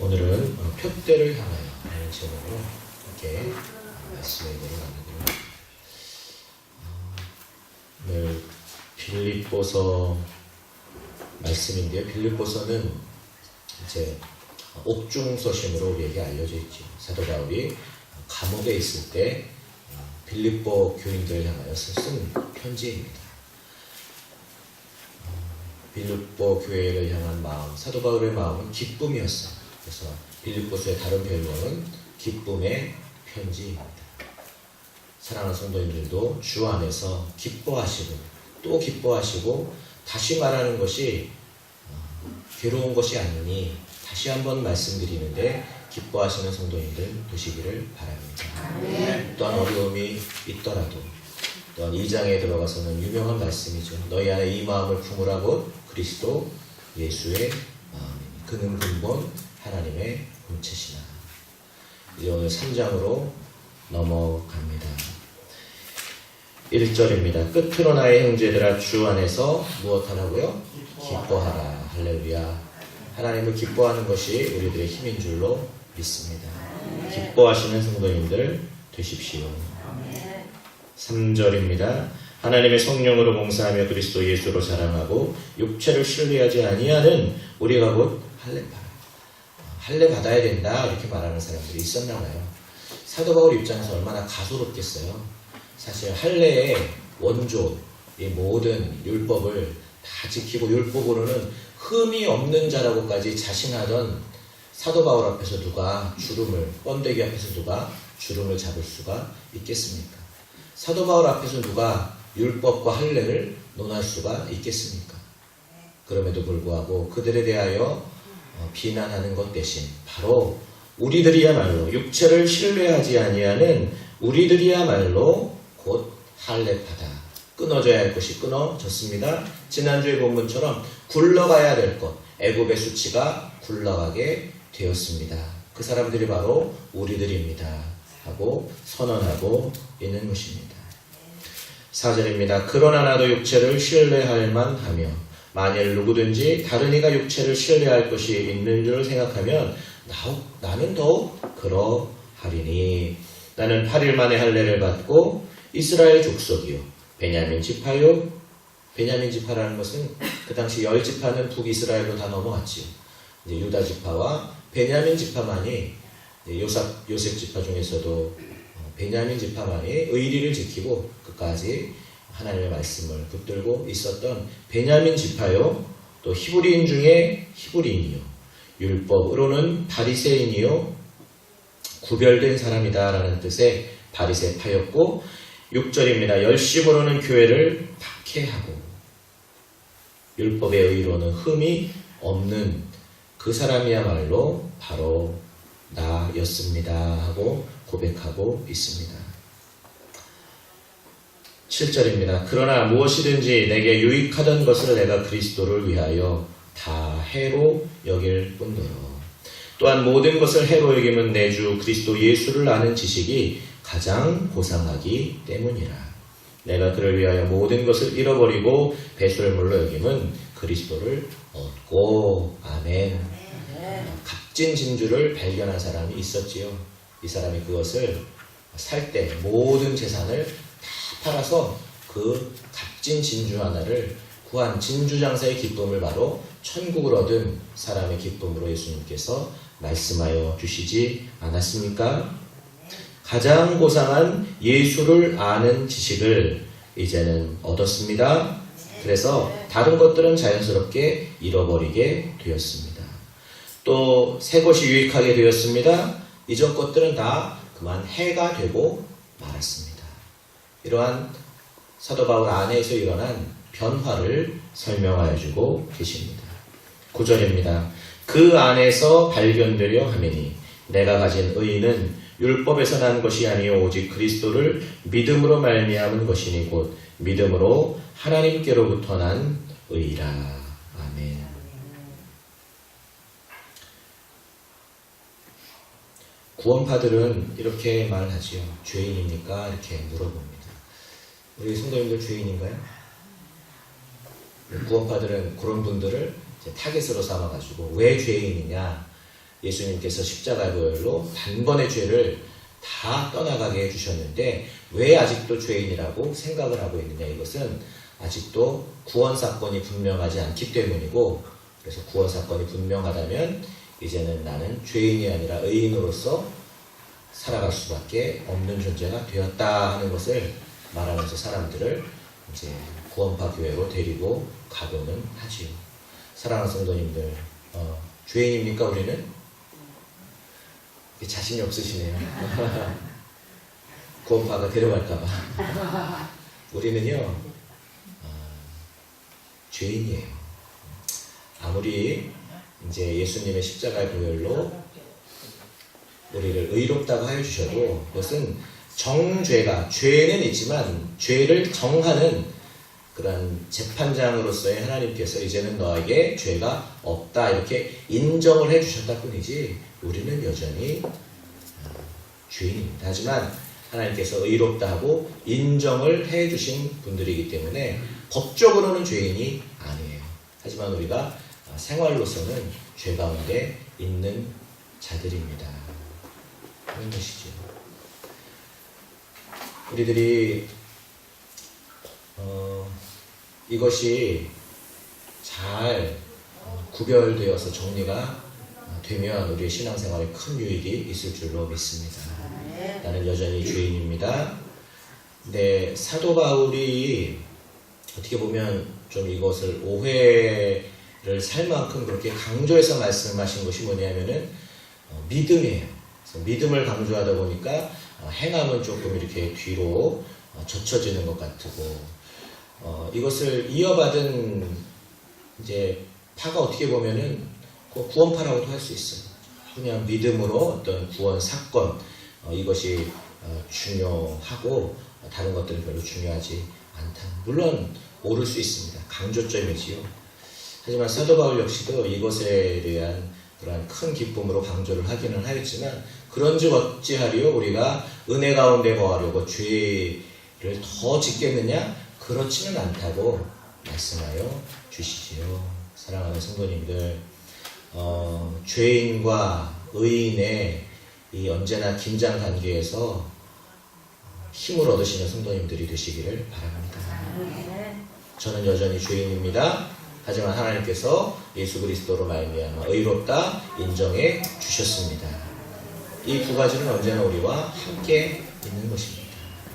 오늘은 표대를 향하여 하는 제목으로 이렇게 말씀의 내용을 나누기로 오늘 빌립보서 말씀인데요. 빌립보서는 이제 옥중서신으로 우리에게 알려져 있죠. 사도 바울이 감옥에 있을 때 빌립보 교인들을 향하여 쓴 편지입니다. 빌립보 교회를 향한 마음, 사도 바울의 마음은 기쁨이었어요. 그래서 빌립보서의 다른 별명은 기쁨의 편지입니다. 사랑하는 성도님들도 주 안에서 기뻐하시고 또 기뻐하시고, 다시 말하는 것이 괴로운 것이 아니니 다시 한번 말씀드리는데 기뻐하시는 성도님들 되시기를 바랍니다. 또한 어려움이 있더라도, 또한 2장에 들어가서는 유명한 말씀이죠. 너희 안에 이 마음을 품으라 곧 그리스도 예수의 마음이니 그는 근본 하나님의 본체시나. 이제 오늘 3장으로 넘어갑니다. 1절입니다. 끝으로 나의 형제들아 주 안에서 무엇하라고요? 기뻐하라. 할렐루야. 하나님을 기뻐하는 것이 우리들의 힘인 줄로 믿습니다. 기뻐하시는 성도님들 되십시오. 3절입니다. 하나님의 성령으로 봉사하며 그리스도 예수로 자랑하고 육체를 신뢰하지 아니하는 우리가 곧 할례 받아야 된다 이렇게 말하는 사람들이 있었나 봐요. 사도 바울 입장에서 얼마나 가소롭겠어요. 사실 할례의 원조, 이 모든 율법을 다 지키고 율법으로는 흠이 없는 자라고까지 자신하던 사도 바울 앞에서 누가 번데기 앞에서 누가 주름을 잡을 수가 있겠습니까? 사도 바울 앞에서 누가 율법과 할례를 논할 수가 있겠습니까? 그럼에도 불구하고 그들에 대하여 비난하는 것 대신 바로 우리들이야말로 육체를 신뢰하지 아니하는 우리들이야말로 곧 할례파다. 끊어져야 할 것이 끊어졌습니다. 지난주의 본문처럼 굴러가야 될 것, 애굽의 수치가 굴러가게 되었습니다. 그 사람들이 바로 우리들입니다 하고 선언하고 있는 것입니다. 4절입니다. 그러나 나도 육체를 신뢰할 만하며 만일 누구든지 다른 이가 육체를 신뢰할 것이 있는 줄 생각하면 나는 더욱 그러하리니. 나는 8일 만에 할례를 받고 이스라엘 족속이요 베냐민 지파요. 베냐민 지파라는 것은 그 당시 10지파는 북이스라엘로 다 넘어갔지요. 이제 유다 지파와 베냐민 지파만이, 요셉 지파 중에서도 베냐민 지파만이 의리를 지키고 끝까지 하나님의 말씀을 붙들고 있었던 베냐민 지파요. 또 히브리인 중에 히브리인이요, 율법으로는 바리새인이요, 구별된 사람이다라는 뜻의 바리새파였고, 6절입니다. 열심으로는 교회를 박해하고 율법의 의로는 흠이 없는 그 사람이야말로 바로 나였습니다 하고 고백하고 있습니다. 7절입니다. 그러나 무엇이든지 내게 유익하던 것을 내가 그리스도를 위하여 다 해로 여길 뿐더러 또한 모든 것을 해로 여김은 내 주 그리스도 예수를 아는 지식이 가장 고상하기 때문이라. 내가 그를 위하여 모든 것을 잃어버리고 배설물로 여김은 그리스도를 얻고. 아멘. 값진 진주를 발견한 사람이 있었지요. 이 사람이 그것을 살 때 모든 재산을 다 팔아서 그 값진 진주 하나를 구한 진주장사의 기쁨을 바로 천국을 얻은 사람의 기쁨으로 예수님께서 말씀하여 주시지 않았습니까? 가장 고상한 예수를 아는 지식을 이제는 얻었습니다. 그래서 다른 것들은 자연스럽게 잃어버리게 되었습니다. 또 새 것이 유익하게 되었습니다. 이전 것들은 다 그만 해가 되고 말았습니다. 이러한 사도 바울 안에서 일어난 변화를 설명하여 주고 계십니다. 9절입니다. 그 안에서 발견되려 함이니 내가 가진 의는 율법에서 난 것이 아니요 오직 그리스도를 믿음으로 말미암은 것이니 곧 믿음으로 하나님께로부터 난 의라. 아멘. 구원파들은 이렇게 말하지요. 죄인입니까? 이렇게 물어봅니다. 우리 성도님들 죄인인가요? 구원파들은 그런 분들을 타겟으로 삼아가지고 왜 죄인이냐, 예수님께서 십자가 보혈로 단번에 죄를 다 떠나가게 해주셨는데 왜 아직도 죄인이라고 생각을 하고 있느냐. 이것은 아직도 구원 사건이 분명하지 않기 때문이고, 그래서 구원 사건이 분명하다면 이제는 나는 죄인이 아니라 의인으로서 살아갈 수밖에 없는 존재가 되었다 하는 것을 말하면서 사람들을 이제 구원파 교회로 데리고 가고는 하지요. 사랑하는 성도님들, 죄인입니까 우리는? 자신이 없으시네요. 구원파가 데려갈까봐. 우리는요, 죄인이에요. 아무리 이제 예수님의 십자가의 보혈로 우리를 의롭다고 하여 주셔도 그것은 정죄가, 죄는 있지만 죄를 정하는 그런 재판장으로서의 하나님께서 이제는 너에게 죄가 없다 이렇게 인정을 해 주셨다 뿐이지 우리는 여전히 죄인입니다. 하지만 하나님께서 의롭다 하고 인정을 해 주신 분들이기 때문에 법적으로는 죄인이 아니에요. 하지만 우리가 생활로서는 죄 가운데 있는 자들입니다. 그런 것이죠. 우리들이 이것이 잘 구별되어서 정리가 되면 우리의 신앙생활에 큰 유익이 있을 줄로 믿습니다. 나는 여전히 죄인입니다. 근데 사도 바울이 어떻게 보면 좀 이것을 오해를 살 만큼 그렇게 강조해서 말씀하신 것이 뭐냐면은 믿음이에요. 그래서 믿음을 강조하다 보니까 행함은 조금 이렇게 뒤로 젖혀지는 것 같고, 이것을 이어받은 이제 파가 어떻게 보면은 구원파라고도 할 수 있어요. 그냥 믿음으로 어떤 구원 사건, 이것이 중요하고 다른 것들은 별로 중요하지 않다. 물론 옳을 수 있습니다. 강조점이지요. 하지만 사도 바울 역시도 이것에 대한 그러한 큰 기쁨으로 강조를 하기는 하였지만, 그런즉 어찌하리요? 우리가 은혜 가운데 거하려고 죄를 더 짓겠느냐? 그렇지는 않다고 말씀하여 주시지요. 사랑하는 성도님들, 죄인과 의인의 이 언제나 긴장 관계에서 힘을 얻으시는 성도님들이 되시기를 바랍니다. 저는 여전히 죄인입니다. 하지만 하나님께서 예수 그리스도로 말미암아 의롭다 인정해 주셨습니다. 이 두 가지는 언제나 우리와 함께 있는 것입니다.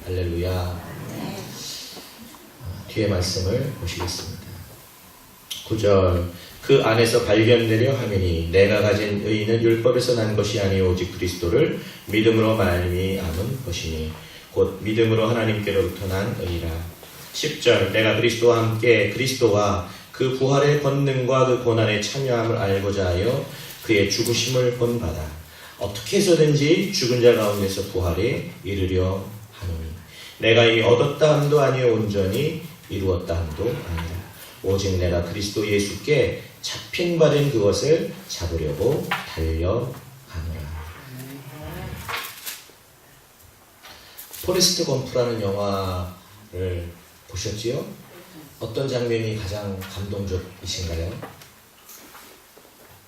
할렐루야. 뒤에 말씀을 보시겠습니다. 9절, 그 안에서 발견되려 함이니 내가 가진 의는 율법에서 난 것이 아니오 오직 그리스도를 믿음으로 말미암은 것이니 곧 믿음으로 하나님께로부터 난 의라. 10절, 내가 그리스도와 함께 그리스도와 그 부활의 권능과 그 고난에 참여함을 알고자 하여 그의 죽으심을 본받아 어떻게 해서든지 죽은 자 가운데서 부활에 이르려 하노니 내가 이미 얻었다 함도 아니요 온전히 이루었다 함도 아니라 오직 내가 그리스도 예수께 잡힌 바 된 그것을 잡으려고 달려가노라. 포레스트 검프라는 영화를 보셨지요? 어떤 장면이 가장 감동적이신가요?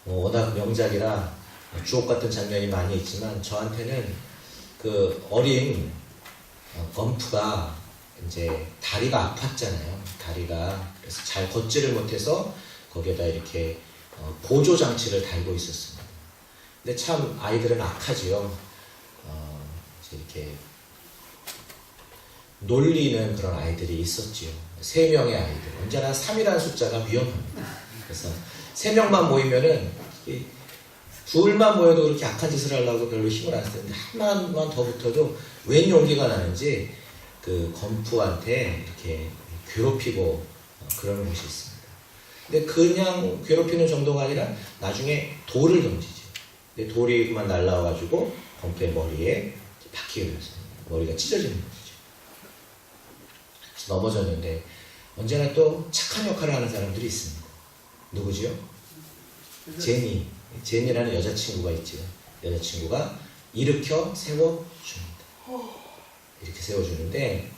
워낙 명작이라 주옥 같은 장면이 많이 있지만 저한테는 그 어린 검프가 이제 다리가 아팠잖아요. 다리가 그래서 잘 걷지를 못해서 거기에다 이렇게 보조 장치를 달고 있었습니다. 근데 참 아이들은 악하지요. 이렇게 놀리는 그런 아이들이 있었지요. 3명의 아이들. 언제나 3이라는 숫자가 위험합니다. 그래서 3명만 모이면은 둘만 모여도 그렇게 악한 짓을 하려고 별로 힘을 안 쓰는데 하나만 더 붙어도 웬 용기가 나는지 그 검프한테 이렇게 괴롭히고 그러는 것이 있습니다. 근데 그냥 괴롭히는 정도가 아니라 나중에 돌을 던지죠. 근데 돌이 그만 날라와가지고 검프의 머리에 박히게 되었어요. 머리가 찢어지는 것이죠. 그래서 넘어졌는데 언제나 또 착한 역할을 하는 사람들이 있습니다. 누구지요? 제니라는 여자친구가 있죠. 여자친구가 일으켜 세워줍니다. 이렇게 세워주는데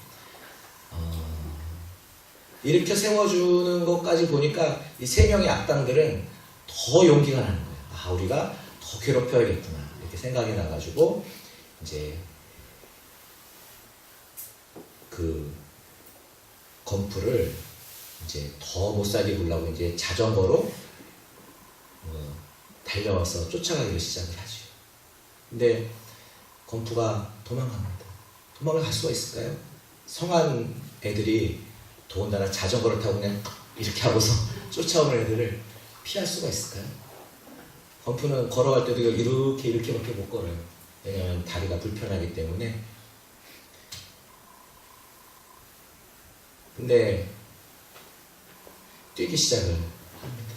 일으켜 세워주는 것까지 보니까 이 3명의 악당들은 더 용기가 나는 거예요. 우리가 더 괴롭혀야겠구나 이렇게 생각이 나가지고 이제 그 건프를 이제 더 못살게 굴라고 이제 자전거로 달려와서 쫓아가기를 시작을 하죠. 근데 건프가 도망갑니다. 도망을 갈 수가 있을까요? 성한 애들이 더군다나 자전거를 타고 그냥 이렇게 하고서 쫓아오는 애들을 피할 수가 있을까요? 건프는 걸어갈 때도 이렇게밖에 못 걸어요. 왜냐하면 다리가 불편하기 때문에. 근데 뛰기 시작을 합니다.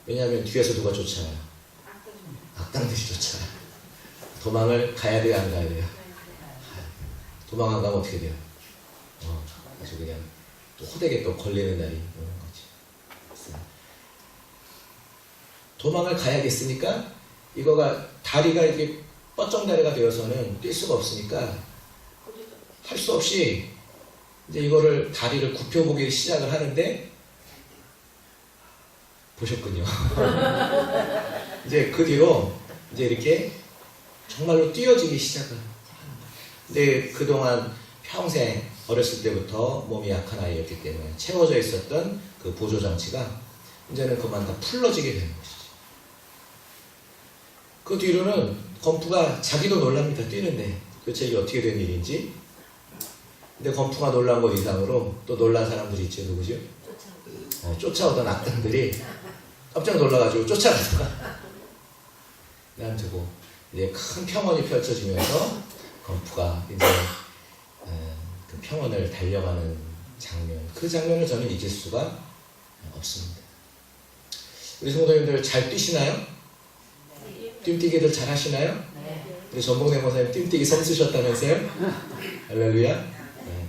왜냐하면 뒤에서 누가 쫓아와요? 악당들이 쫓아와요. 도망을 가야 돼요, 안 가야 돼요? 도망 안 가면 어떻게 돼요? 아주 그냥 또 호되게 또 걸리는 날이 오는 거지. 도망을 가야겠으니까 이거가 다리가 이렇게 뻗정다리가 되어서는 뛸 수가 없으니까 할 수 없이 이제 이거를 다리를 굽혀보기 시작을 하는데 보셨군요. 이제 그 뒤로 이제 이렇게 정말로 뛰어지기 시작을 하는 거예요. 근데 그동안 평생 어렸을 때부터 몸이 약한 아이였기 때문에 채워져 있었던 그 보조 장치가 이제는 그만 다 풀러지게 되는 것이죠. 그 뒤로는 건프가 자기도 놀랍니다. 뛰는데 도대체 이게 어떻게 된 일인지. 근데 건프가 놀란 것 이상으로 또 놀란 사람들이 있죠. 누구죠? 쫓아오던 악당들이 깜짝 놀라가지고 쫓아가다가 그냥 두고 이제 큰 평원이 펼쳐지면서 건프가 이제 그 평원을 달려가는 장면, 그 장면을 저는 잊을 수가 없습니다. 우리 성도님들 잘 뛰시나요? 뜀뛰기들 잘 하시나요? 우리 전봉래 목사님 뜀뛰기 선수셨다면서요? 할렐루야. 네.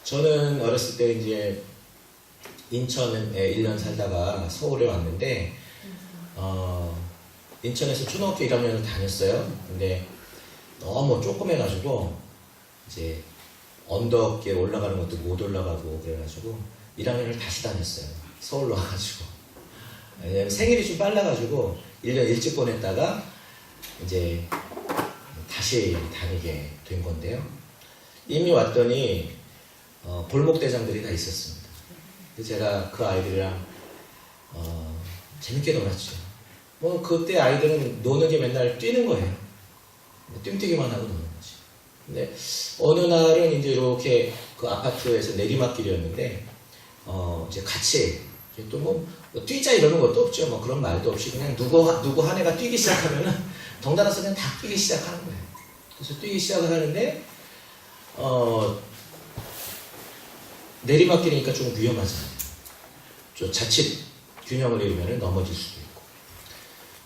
저는 어렸을 때 이제 인천에 1년 살다가 서울에 왔는데 인천에서 초등학교 1학년을 다녔어요. 근데 너무 조그매가지고 이제 언덕에 올라가는 것도 못 올라가고 그래가지고 1학년을 다시 다녔어요. 서울로 와가지고. 왜냐면 생일이 좀 빨라가지고 1년 일찍 보냈다가 이제 다시 다니게 된 건데요. 이미 왔더니 골목대장들이 다 있었습니다. 제가 그 아이들이랑 재밌게 놀았죠. 뭐 그때 아이들은 노는 게 맨날 뛰는 거예요. 뜀뛰기만 하고 노는 거지. 근데 어느 날은 이제 이렇게 그 아파트에서 내리막길이었는데 이제 같이 또 뭐 뛰자 이러는 것도 없죠. 뭐 그런 말도 없이 그냥 누구 한 애가 뛰기 시작하면은 덩달아서 그냥 다 뛰기 시작하는 거예요. 그래서 뛰기 시작을 하는데 내리막길이니까 좀 위험하잖아요. 저 자칫 균형을 잃으면 넘어질 수도 있고.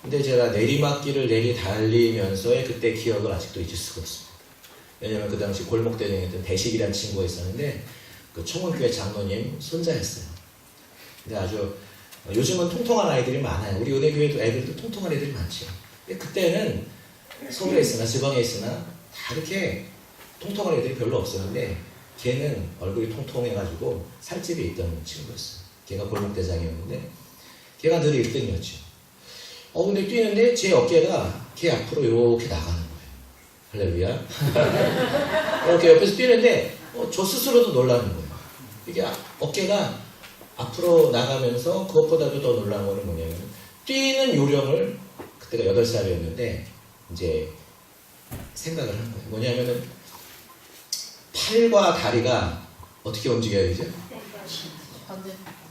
근데 제가 내리막길을 달리면서의 그때 기억을 아직도 잊을 수가 없습니다. 왜냐면 그 당시 골목대장이었던 대식이라는 친구가 있었는데 그 청운교회 장로님 손자였어요. 근데 아주 요즘은 통통한 아이들이 많아요. 우리 은혜교회도 애들도 통통한 애들이 많죠. 근데 그때는 서울에 있으나 지방에 있으나 다 이렇게 통통한 애들이 별로 없었는데 걔는 얼굴이 통통해가지고 살집이 있던 친구였어요. 걔가 골목대장이었는데 걔가 늘 1등이었죠. 근데 뛰는데 제 어깨가 걔 앞으로 이렇게 나가는 거예요. 할렐루야. 이렇게 옆에서 뛰는데 저 스스로도 놀라는 거예요. 이게 어깨가 앞으로 나가면서 그것보다도 더 놀라운 거는 뭐냐면 뛰는 요령을 그때가 8살이었는데 이제 생각을 한 거예요. 뭐냐면은 팔과 다리가 어떻게 움직여야 되죠?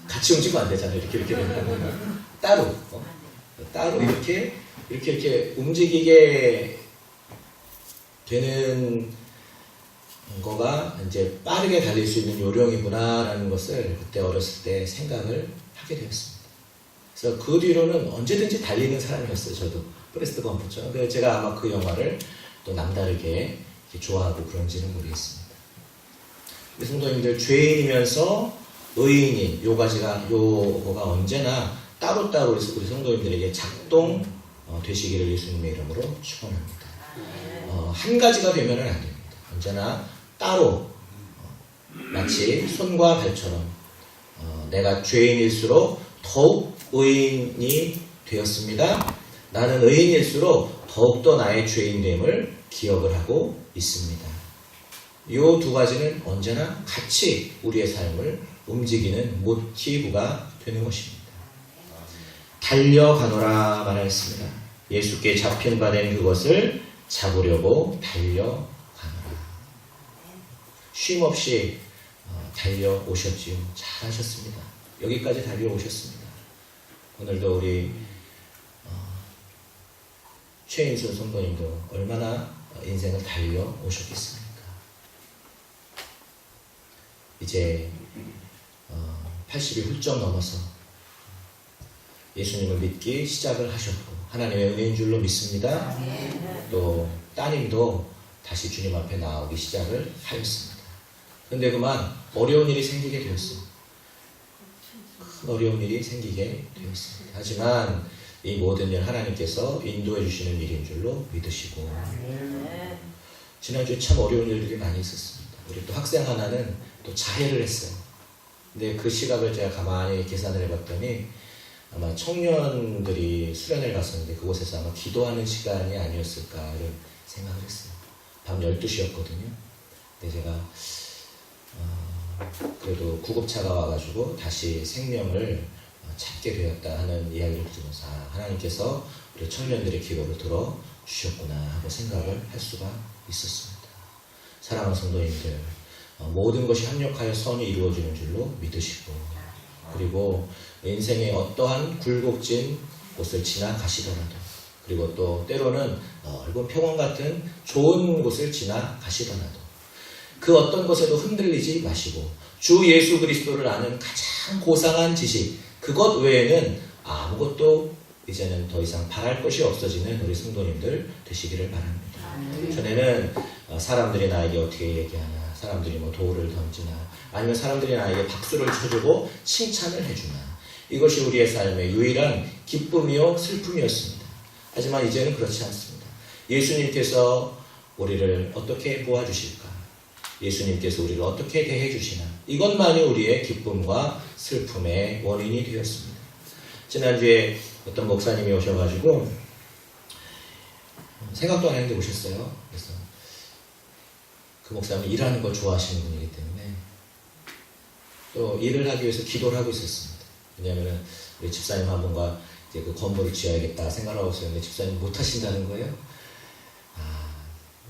같이 움직이면 안 되잖아요. 이렇게 되면 따로 이렇게 움직이게 되는 거가 이제 빠르게 달릴 수 있는 요령이구나라는 것을 그때 어렸을 때 생각을 하게 되었습니다. 그래서 그 뒤로는 언제든지 달리는 사람이었어요. 저도 포레스트 검프처럼. 그래서 제가 아마 그 영화를 또 남다르게 좋아하고 그런지는 모르겠습니다. 우리 성도님들 죄인이면서 의인인 요거가 언제나 따로따로 우리 성도님들에게 작동 되시기를 예수님의 이름으로 축원합니다. 한 가지가 되면은 안 됩니다. 언제나 따로 마치 손과 발처럼 내가 죄인일수록 더욱 의인이 되었습니다. 나는 의인일수록 더욱더 나의 죄인됨을 기억을 하고 있습니다. 이 두 가지는 언제나 같이 우리의 삶을 움직이는 모티브가 되는 것입니다. 달려가노라 말하였습니다. 예수께 잡힌 바 된 그것을 잡으려고 달려가노라. 쉼없이 달려오셨지요. 잘하셨습니다. 여기까지 달려오셨습니다. 오늘도 우리 최인순 성도님도 얼마나 인생을 달려오셨겠습니까? 이제 80이 훌쩍 넘어서 예수님을 믿기 시작을 하셨고 하나님의 은혜인 줄로 믿습니다. 또 따님도 다시 주님 앞에 나오기 시작을 하였습니다. 그런데 그만 어려운 일이 생기게 되었어요. 큰 어려운 일이 생기게 되었습니다. 하지만 이 모든 일 하나님께서 인도해 주시는 일인 줄로 믿으시고 지난주에 참 어려운 일들이 많이 있었습니다. 우리 또 학생 하나는 또 자해를 했어요. 근데 그 시각을 제가 가만히 계산을 해봤더니 아마 청년들이 수련회를 갔었는데 그곳에서 아마 기도하는 시간이 아니었을까 이런 생각을 했어요. 밤 12시였거든요. 근데 제가 그래도 구급차가 와가지고 다시 생명을 찾게 되었다 하는 이야기를 들으면서 하나님께서 우리 청년들의 기도를 들어주셨구나 하고 생각을 할 수가 있었습니다. 사랑하는 성도님들, 모든 것이 합력하여 선이 이루어지는 줄로 믿으시고 그리고 인생의 어떠한 굴곡진 곳을 지나가시더라도 그리고 또 때로는 넓은 평원 같은 좋은 곳을 지나가시더라도 그 어떤 것에도 흔들리지 마시고 주 예수 그리스도를 아는 가장 고상한 지식 그것 외에는 아무것도 이제는 더 이상 바랄 것이 없어지는 우리 성도님들 되시기를 바랍니다. 전에는 사람들이 나에게 어떻게 얘기하나 사람들이 뭐 도우를 던지나 아니면 사람들이 나에게 박수를 쳐주고 칭찬을 해주나 이것이 우리의 삶의 유일한 기쁨이요 슬픔이었습니다. 하지만 이제는 그렇지 않습니다. 예수님께서 우리를 어떻게 보아주실까? 예수님께서 우리를 어떻게 대해주시나? 이것만이 우리의 기쁨과 슬픔의 원인이 되었습니다. 지난주에 어떤 목사님이 오셔가지고 생각도 안 했는데 오셨어요. 그래서 그 목사님은 일하는 걸 좋아하시는 분이기 때문에 또 일을 하기 위해서 기도를 하고 있었습니다. 왜냐하면 우리 집사님 한 분과 이제 그 건물을 지어야겠다 생각을 하고 있었는데 집사님 못 하신다는 거예요.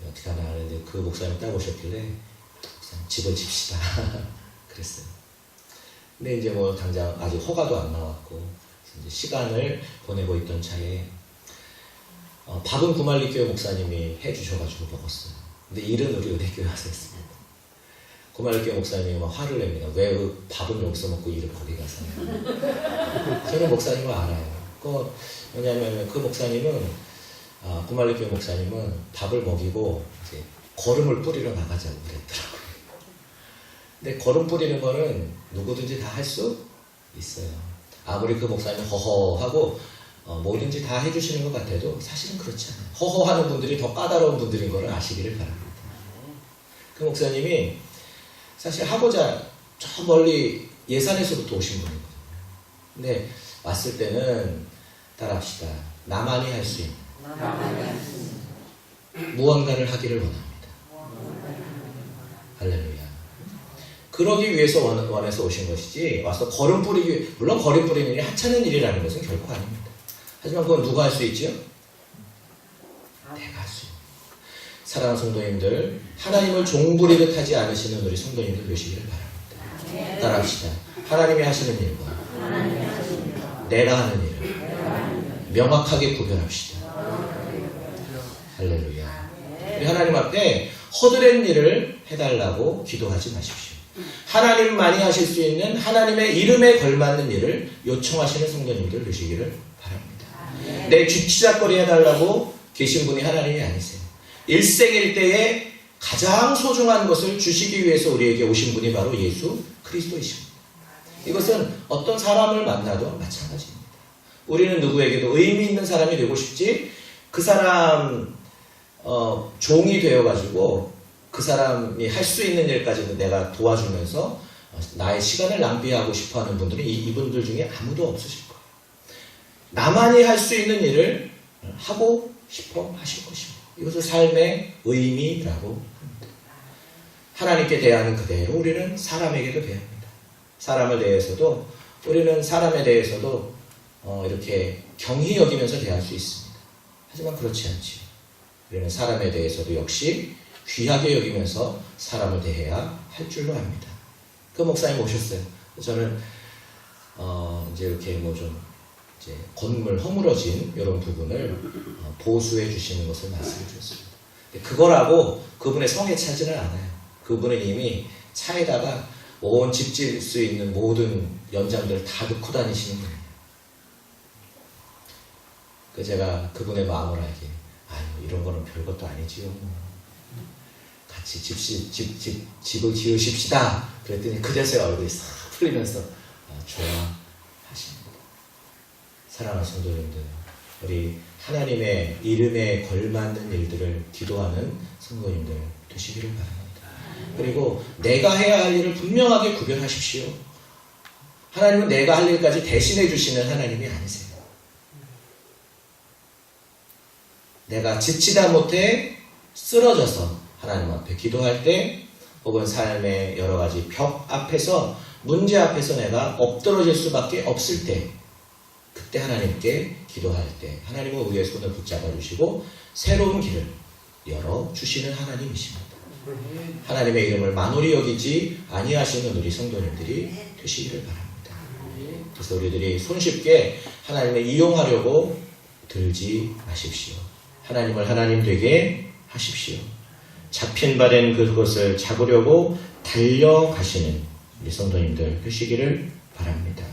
어떻게 하나 하는데 그 목사님 딱 오셨길래 집을 집시다 그랬어요. 근데 이제 뭐 당장 아직 허가도 안 나왔고 이제 시간을 보내고 있던 차에 밥은 구말리교회 목사님이 해주셔가지고 먹었어요. 근데 일은 우리 은혜교회 와서 했습니다. 구말리교회 목사님이 막 화를 냅니다. 왜 그 밥은 여기서 먹고 일을 거기 가서 저는 목사님을 알아요. 왜냐하면 그 목사님은 구말리교회 목사님은 밥을 먹이고 이제 거름을 뿌리러 나가자고 그랬더라고요. 근데 거름 뿌리는 거는 누구든지 다 할 수 있어요. 아무리 그 목사님이 허허하고 뭐든지 다 해주시는 것 같아도 사실은 그렇지 않아요. 허허하는 분들이 더 까다로운 분들인 걸 아시기를 바랍니다. 그 목사님이 사실 하고자 저 멀리 예산에서부터 오신 분이거든요. 근데 왔을 때는 따라합시다. 나만이 할 수 있는 무언가를 하기를 원합니다. 할렐루야. 그러기 위해서 원해서 오신 것이지 와서 걸음 뿌리기, 물론 걸음 뿌리는 일이 하찮은 일이라는 것은 결코 아닙니다. 하지만 그건 누가 할 수 있지요? 내가 할 수 있는. 사랑하는 성도님들, 하나님을 종부리듯 하지 않으시는 우리 성도님들 되시기를 바랍니다. 따라합시다. 하나님이 하시는 일과 내가 하는 일을 명확하게 구별합시다. 할렐루야. 우리 하나님 앞에 허드렛 일을 해달라고 기도하지 마십시오. 하나님만이 하실 수 있는 하나님의 이름에 걸맞는 일을 요청하시는 성도님들 되시기를 바랍니다. 내 쥐치작거리 해달라고 계신 분이 하나님이 아니세요. 일생일대에 가장 소중한 것을 주시기 위해서 우리에게 오신 분이 바로 예수 그리스도이십니다. 이것은 어떤 사람을 만나도 마찬가지입니다. 우리는 누구에게도 의미 있는 사람이 되고 싶지 그 사람 종이 되어가지고 그 사람이 할 수 있는 일까지도 내가 도와주면서 나의 시간을 낭비하고 싶어하는 분들은 이분들 중에 아무도 없으실 거예요. 나만이 할 수 있는 일을 하고 싶어 하실 것입니다. 이것을 삶의 의미라고 합니다. 하나님께 대하는 그대로 우리는 사람에게도 대합니다. 사람을 대해서도 우리는 사람에 대해서도 이렇게 경히 여기면서 대할 수 있습니다. 하지만 그렇지 않지요. 우리는 사람에 대해서도 역시 귀하게 여기면서 사람을 대해야 할 줄로 압니다. 그 목사님 오셨어요. 저는 이제 이렇게 뭐 좀 이제 건물 허물어진 이런 부분을 보수해 주시는 것을 말씀해 주셨습니다. 그거라고 그분의 성에 차지는 않아요. 그분은 이미 차에다가 온 집 질 수 있는 모든 연장들을 다 넣고 다니시는 분이에요. 그 제가 그분의 마음을 알게, 아유 이런 거는 별것도 아니지요. 같이 집을 지으십시다. 그랬더니 그제서야 얼굴이 싹 풀리면서 좋아하십니다. 사랑하는 성도님들, 우리 하나님의 이름에 걸맞는 일들을 기도하는 성도님들 되시기를 바랍니다. 그리고 내가 해야 할 일을 분명하게 구별하십시오. 하나님은 내가 할 일까지 대신해 주시는 하나님이 아니세요. 내가 지치다 못해 쓰러져서 하나님 앞에 기도할 때, 혹은 삶의 여러 가지 벽 앞에서, 문제 앞에서 내가 엎드러질 수밖에 없을 때, 그때 하나님께 기도할 때 하나님은 우리의 손을 붙잡아 주시고 새로운 길을 열어주시는 하나님이십니다. 하나님의 이름을 만홀히 여기지 아니하시는 우리 성도님들이 되시기를 바랍니다. 그래서 우리들이 손쉽게 하나님을 이용하려고 들지 마십시오. 하나님을 하나님 되게 하십시오. 잡힌 바 된 그것을 잡으려고 달려가시는 우리 성도님들 되시기를 바랍니다.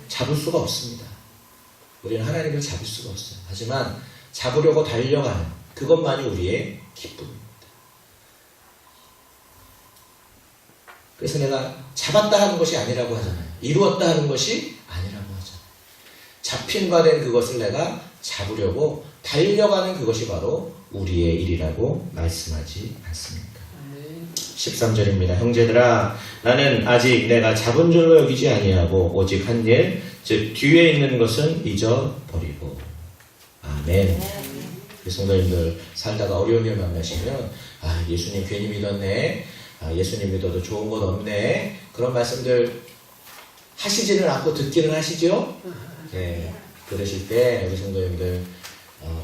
잡을 수가 없습니다. 우리는 하나님을 잡을 수가 없어요. 하지만 잡으려고 달려가는 그것만이 우리의 기쁨입니다. 그래서 내가 잡았다 하는 것이 아니라고 하잖아요. 이루었다 하는 것이 아니라고 하잖아요. 잡힌 바 된 그것을 내가 잡으려고 달려가는 그것이 바로 우리의 일이라고 말씀하지 않습니까? 13절입니다. 형제들아, 나는 아직 내가 잡은 줄로 여기지 아니하고 오직 한 일, 즉 뒤에 있는 것은 잊어버리고. 아멘. 성도님들 살다가 어려운 일 만나시면 예수님 괜히 믿었네, 예수님 믿어도 좋은 건 없네, 그런 말씀들 하시지는 않고 듣기는 하시죠? 네, 그러실 때 우리 성도님들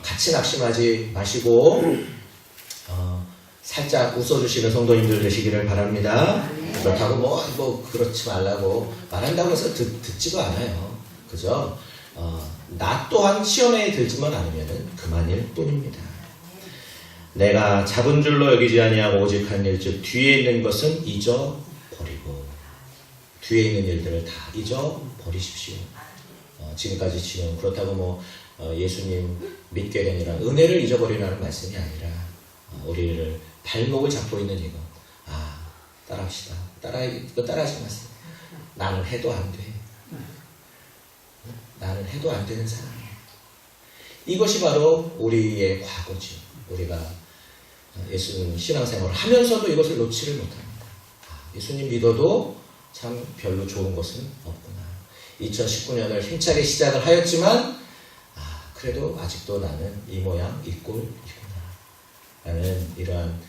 같이 낙심하지 마시고 살짝 웃어주시는 성도님들 되시기를 바랍니다. 그렇다고 뭐 그렇지 말라고 말한다고 해서 듣지도 않아요. 그죠? 나 또한 시험에 들지만 않으면 그만일 뿐입니다. 내가 잡은 줄로 여기지 아니하고 오직 한 일, 즉 뒤에 있는 것은 잊어버리고. 뒤에 있는 일들을 다 잊어버리십시오. 지금까지 지금 그렇다고 예수님 믿게 된 이런 은혜를 잊어버리라는 말씀이 아니라 우리를 발목을 잡고 있는 이거, 따라합시다. 이거 따라하지 마세요. 나는 해도 안 돼. 나는 해도 안 되는 사람이에요. 이것이 바로 우리의 과거죠. 우리가 예수님 신앙생활을 하면서도 이것을 놓지를 못합니다. 예수님 믿어도 참 별로 좋은 것은 없구나. 2019년을 힘차게 시작을 하였지만 그래도 아직도 나는 이 모양 이 꼴이구나. 라는 이러한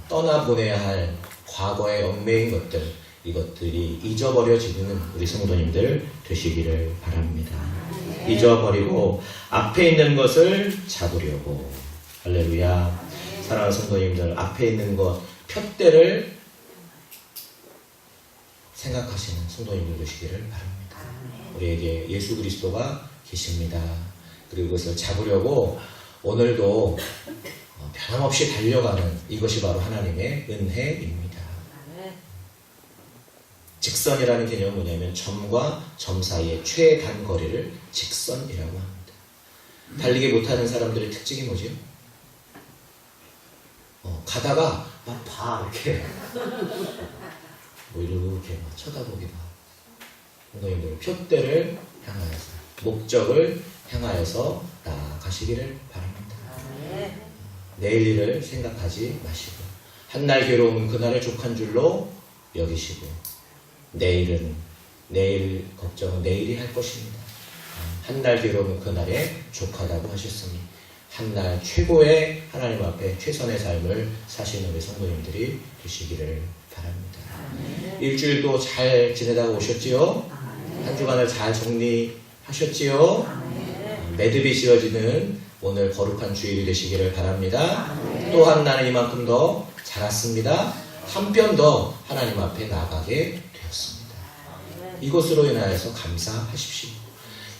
떠나보내야 할 과거의 얽매인 것들, 이것들이 잊어버려지는 우리 성도님들 되시기를 바랍니다. 잊어버리고 앞에 있는 것을 잡으려고. 할렐루야. 사랑하는 성도님들, 앞에 있는 것, 푯대를 생각하시는 성도님들 되시기를 바랍니다. 우리에게 예수 그리스도가 계십니다. 그리고 그것을 잡으려고 오늘도 변함없이 달려가는 이것이 바로 하나님의 은혜입니다. 직선이라는 개념은 뭐냐면 점과 점 사이의 최단 거리를 직선이라고 합니다. 달리기 못하는 사람들의 특징이 뭐죠? 가다가 이렇게 이렇게 쳐다보기도 하고. 성도님들 푯대를 향하여서, 목적을 향하여서 나아가시기를 바랍니다. 내일 일을 생각하지 마시고, 한날 괴로움은 그날의 족한 줄로 여기시고, 내일 걱정은 내일이 할 것입니다. 한 달 뒤로는 그날에 족하다고 하셨으니 한 날 최고의 하나님 앞에 최선의 삶을 사시는 우리 성도님들이 되시기를 바랍니다. 일주일도 잘 지내다 오셨지요? 한 주간을 잘 정리하셨지요? 매듭이 지어지는 오늘 거룩한 주일이 되시기를 바랍니다. 또한 나는 이만큼 더 자랐습니다. 한 뼘 더 하나님 앞에 나가게 되었습니다. 이것으로 인하여서 감사하십시오.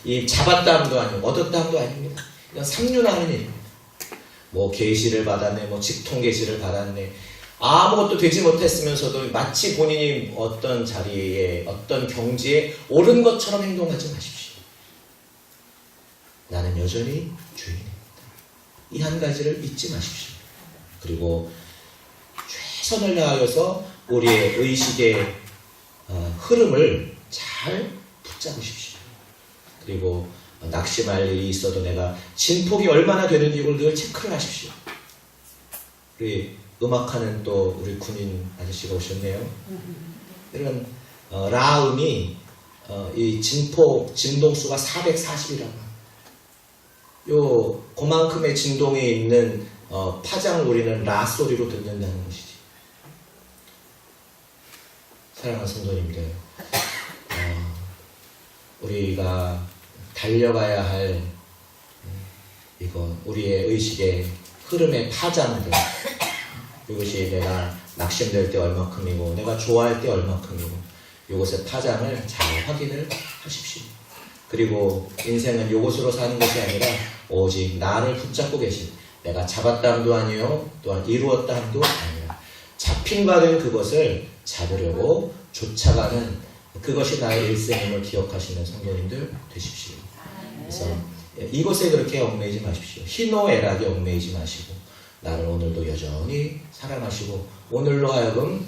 이 잡았다함도 아니고 얻었다함도 아닙니다. 그냥 삼륜하는 일입니다. 뭐 계시를 받았네, 뭐 직통 계시를 받았네, 아무것도 되지 못했으면서도 마치 본인이 어떤 자리에 어떤 경지에 오른 것처럼 행동하지 마십시오. 나는 여전히 주인입니다. 이 한 가지를 잊지 마십시오. 그리고 최선을 다하여서 우리의 의식의 흐름을 잘 붙잡으십시오. 그리고 낙심할 일이 있어도 내가 진폭이 얼마나 되는지 이걸 늘 체크를 하십시오. 우리 음악하는 또 우리 군인 아저씨가 오셨네요. 이런 라음이 이 진폭 진동수가 440이라고. 요 그만큼의 진동이 있는 파장을 우리는 라 소리로 듣는다는 것이지. 사랑하는 성도님들, 우리가 달려가야 할 이건 우리의 의식의 흐름의 파장들, 이것이 내가 낙심될 때 얼마큼이고 내가 좋아할 때 얼마큼이고 이것의 파장을 잘 확인을 하십시오. 그리고 인생은 이것으로 사는 것이 아니라 오직 나를 붙잡고 계신, 내가 잡았다 함도 아니요 또한 이루었다 함도 아니라 잡힌 바 된 그것을 잡으려고 쫓아가는 그것이 나의 일생임을 기억하시는 성도님들 되십시오. 그래서 이것에 그렇게 얽매이지 마십시오. 희노애락에 얽매이지 마시고 나를 오늘도 여전히 사랑하시고 오늘로 하여금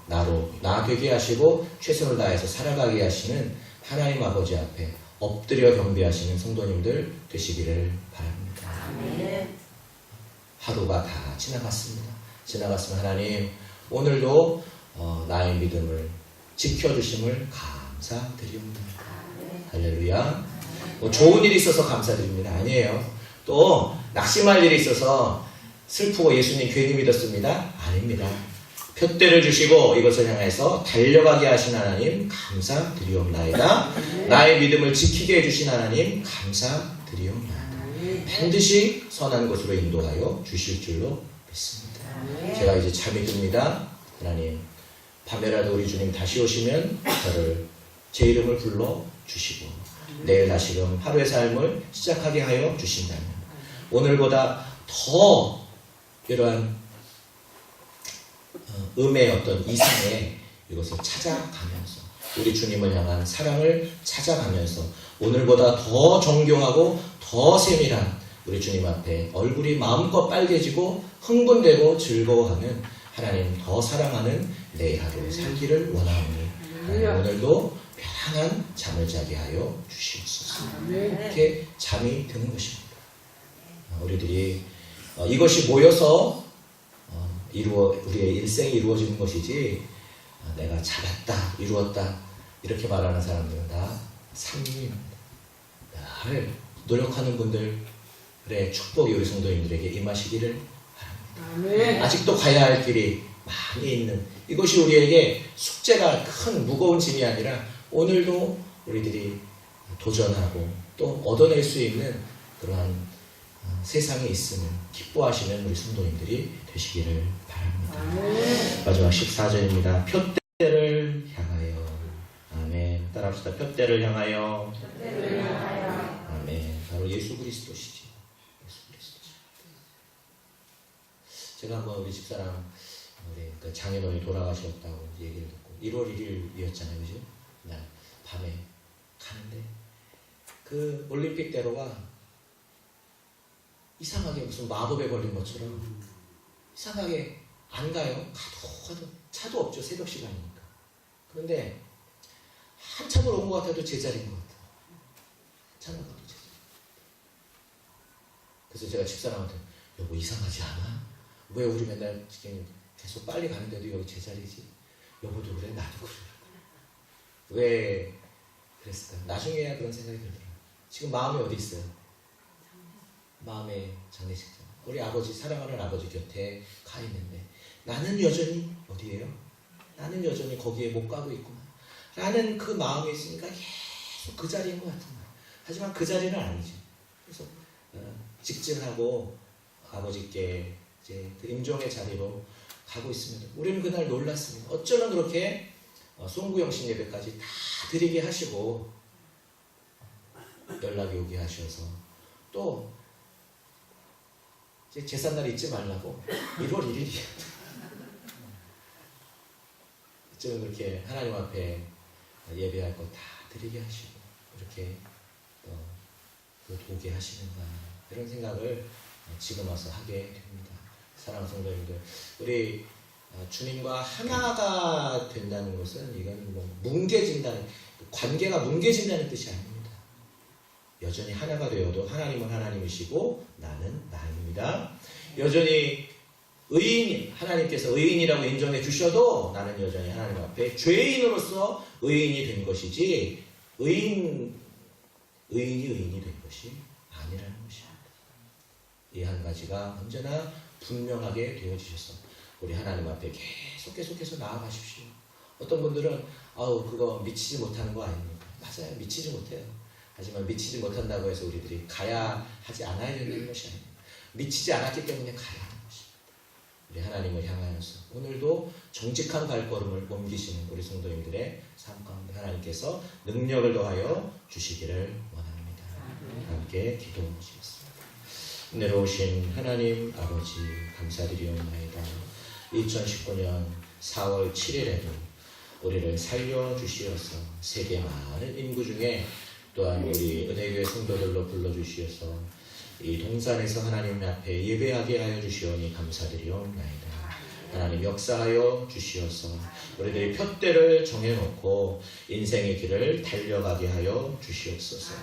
나 되게 하시고 최선을 다해서 살아가게 하시는 하나님 아버지 앞에 엎드려 경배하시는 성도님들 되시기를 바랍니다. 하루가 다 지나갔습니다. 지나갔으면 하나님 오늘도 나의 믿음을 지켜주심을 감사드립니다. 할렐루야. 뭐 좋은 일이 있어서 감사드립니다. 아니에요. 또 낙심할 일이 있어서 슬프고 예수님 괜히 믿었습니다. 아닙니다. 표대를 주시고 이것을 향해서 달려가게 하신 하나님 감사드리옵나이다. 나의 믿음을 지키게 해주신 하나님 감사드리옵나이다. 반드시 선한 곳으로 인도하여 주실 줄로 믿습니다. 제가 이제 잠이 듭니다. 하나님 밤에라도 우리 주님 다시 오시면 저를 제 이름을 불러 주시고 내일 다시금 하루의 삶을 시작하게 하여 주신다면 오늘보다 더 이러한 음의 어떤 이상의 이것을 찾아가면서 우리 주님을 향한 사랑을 찾아가면서 오늘보다 더 정교하고 더 세밀한 우리 주님 앞에 얼굴이 마음껏 빨개지고 흥분되고 즐거워하는 하나님 더 사랑하는 내일 하루 살기를 원하오니 오늘도 편안한 잠을 자게 하여 주시옵소서. 이렇게 잠이 드는 것입니다. 우리들이 이것이 모여서 우리의 일생이 이루어지는 것이지 내가 잡았다, 이루었다 이렇게 말하는 사람들은 다 상인입니다. 늘 노력하는 분들의 축복이 우리 성도님들에게 임하시기를 바랍니다. 아직도 가야 할 길이 많이 있는 이것이 우리에게 숙제가 큰 무거운 짐이 아니라 오늘도 우리들이 도전하고 또 얻어낼 수 있는 그러한 세상에 있음을 기뻐하시는 우리 성도님들이 되시기를 바랍니다. 마지막 14절입니다. 표대를 향하여. 아멘. 따라합시다. 표대를 향하여. 아멘. 바로 예수 그리스도시지. 예수 그리스도. 제가 한번 우리 집사람 우리 그 장인어른이 돌아가셨다고 얘기를 듣고 1월 1일이었잖아요, 그죠? 날 밤에 가는데 그 올림픽대로가 이상하게 무슨 마법에 걸린 것처럼 이상하게 안 가요. 가도 차도 없죠. 새벽 시간이니까. 그런데 한참을 온 것 같아도 제자리인 것 같아요. 한참을 가도 제자리. 그래서 제가 집사람한테 여보 이상하지 않아? 왜 우리 맨날 지금 계속 빨리 가는데도 여기 제자리지? 여보도 그래? 나도 그래. 왜 그랬을까? 나중에야 그런 생각이 들더라고요. 지금 마음이 어디 있어요? 마음의 장례식장. 우리 아버지, 사랑하는 아버지 곁에 가 있는데 나는 여전히 어디에요? 나는 여전히 거기에 못 가고 있구나 라는 그 마음이 있으니까 계속 그 자리인 것 같은 거예요. 하지만 그 자리는 아니죠. 그래서 직진하고 아버지께 이제 그 임종의 자리로 가고 있습니다. 우리는 그날 놀랐습니다. 어쩌면 그렇게 송구영신 예배까지 다 드리게 하시고 연락이 오게 하셔서 또 이제 제삿날 잊지 말라고 1월 1일이야. 어쩌면 그렇게 하나님 앞에 예배할 거 다 드리게 하시고 이렇게 도게 하시는가 이런 생각을 지금 와서 하게 됩니다. 사랑하는 성도님들, 우리 주님과 하나가 된다는 것은 이건 뭐 뭉개진다는, 관계가 뭉개진다는 뜻이 아닙니다. 여전히 하나가 되어도 하나님은 하나님이시고 나는 나입니다. 여전히 하나님께서 의인이라고 인정해 주셔도 나는 여전히 하나님 앞에 죄인으로서 의인이 된 것이지 의인이 된 것이 아니라는 것입니다. 이 한 가지가 언제나 분명하게 되어지셔서 우리 하나님 앞에 계속해서 나아가십시오. 어떤 분들은 그거 미치지 못하는 거 아닙니까? 맞아요. 미치지 못해요. 하지만 미치지 못한다고 해서 우리들이 가야 하지 않아야 되는 것이 아닙니다. 미치지 않았기 때문에 가야 하는 것입니다. 우리 하나님을 향하여서 오늘도 정직한 발걸음을 옮기시는 우리 성도님들의 삶 가운데 하나님께서 능력을 더하여 주시기를 원합니다. 함께 기도하시겠습니다. 은혜로우신 하나님 아버지 감사드리옵나이다. 2019년 4월 7일에도 우리를 살려주시어서 세계 많은 인구 중에 또한 우리 은혜교회 성도들로 불러주시어서 이 동산에서 하나님 앞에 예배하게 하여 주시오니 감사드리옵나이다. 하나님 역사하여 주시어서 우리들이 푯대를 정해놓고 인생의 길을 달려가게 하여 주시옵소서.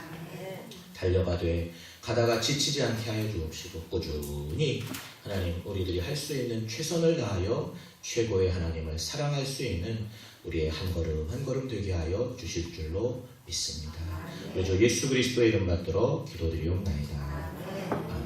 달려가되 가다가 지치지 않게 하여 주옵시고 꾸준히 하나님 우리들이 할 수 있는 최선을 다하여 최고의 하나님을 사랑할 수 있는 우리의 한 걸음 한 걸음 되게 하여 주실 줄로 믿습니다. 우리 주 예수 그리스도의 이름 받들어 기도드리옵나이다.